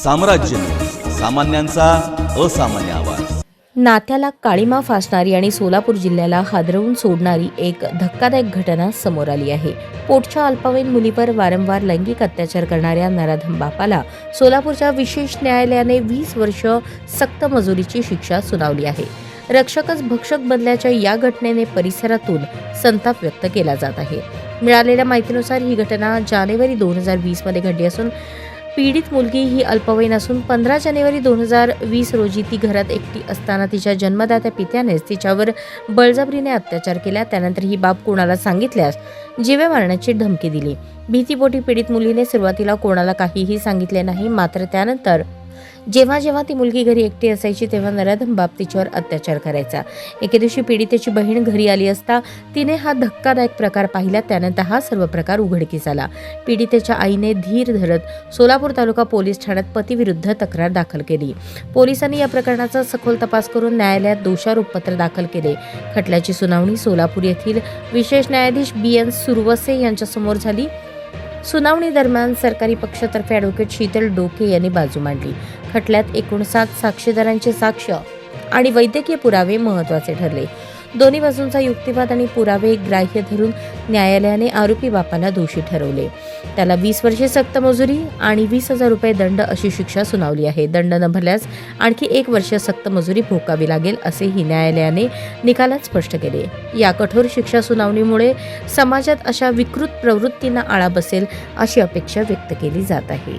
साम्राज्य, सामान्यांचा असामान्य आवाज। नात्याला काळीमा फासणारी आणि सोलापूर जिल्ह्याला हादरवून सोडणारी एक धक्कादायक घटना समोर आली आहे। पोटच्या अल्पवयीन मुलीवर वारंवार लैंगिक अत्याचार करणाऱ्या नराधम बापाला सोलापूरच्या विशेष न्यायालयाने 20 वर्ष सक्त मजुरीची शिक्षा सुनावली आहे। रक्षकच भक्षक बनल्याच्या या घटनेने परिसरातून संताप व्यक्त केला जात आहे। मिळालेल्या माहितीनुसार ही घटना जानेवारी 2020 मध्ये घडली असून पीडित मुलगी ही अल्पवयीन असून 15 जानेवारी 2020 रोजी ती घरात एकटी असताना तिच्या जन्मदात्या पित्यानेच तिच्यावर बळजबरीने अत्याचार केला। त्यानंतर ही बाब कोणाला सांगितल्यास जीवे मारण्याची धमकी दिली। भीतीपोटी पीडित मुलीने सुरुवातीला कोणाला काहीही सांगितले नाही, मात्र त्यानंतर जेव्हा ती मुलगी घरी एकटी असायची तेव्हा नराधम बाप तिच्यावर अत्याचार करायचा। एके दिवशी पीडितेची बहीण घरी आली असता तिने हा धक्कादायक प्रकार पाहिला। त्यानंतर हा सर्व प्रकार उघडकीस आला। पीडितेच्या आईने धीर धरत सोलापूर तालुका पोलीस ठाण्यात पतीविरुद्ध तक्रार दाखल केली। पोलिसांनी या प्रकरणाचा सखोल तपास करून न्यायालयात दोषारोप पत्र दाखल केले। खटल्याची सुनावणी सोलापूर येथील विशेष न्यायाधीश BN सुरवसे यांच्या समोर झाली। सुनावणी दरम्यान सरकारी पक्षातर्फे ॲडव्होकेट शीतल डोके यांनी बाजू मांडली। खटल्यात एकूण 7 साक्षीदारांचे साक्ष आणि वैद्यकीय पुरावे महत्त्वाचे ठरले। दोन्ही बाजूंचा युक्तिवाद आणि पुरावे ग्राह्य धरून न्यायालयाने आरोपी बापाला दोषी ठरवले। त्याला 20 वर्षे सक्त मजुरी आणि 20,000 रुपये दंड अशी शिक्षा सुनावली आहे। दंड न भरल्यास आणखी 1 वर्ष सक्त मजुरी भोगावी लागेल असेही न्यायालयाने निकालात स्पष्ट केले। या कठोर शिक्षा सुनावणीमुळे समाजात अशा विकृत प्रवृत्तींना आळा बसेल अशी अपेक्षा व्यक्त केली जात आहे।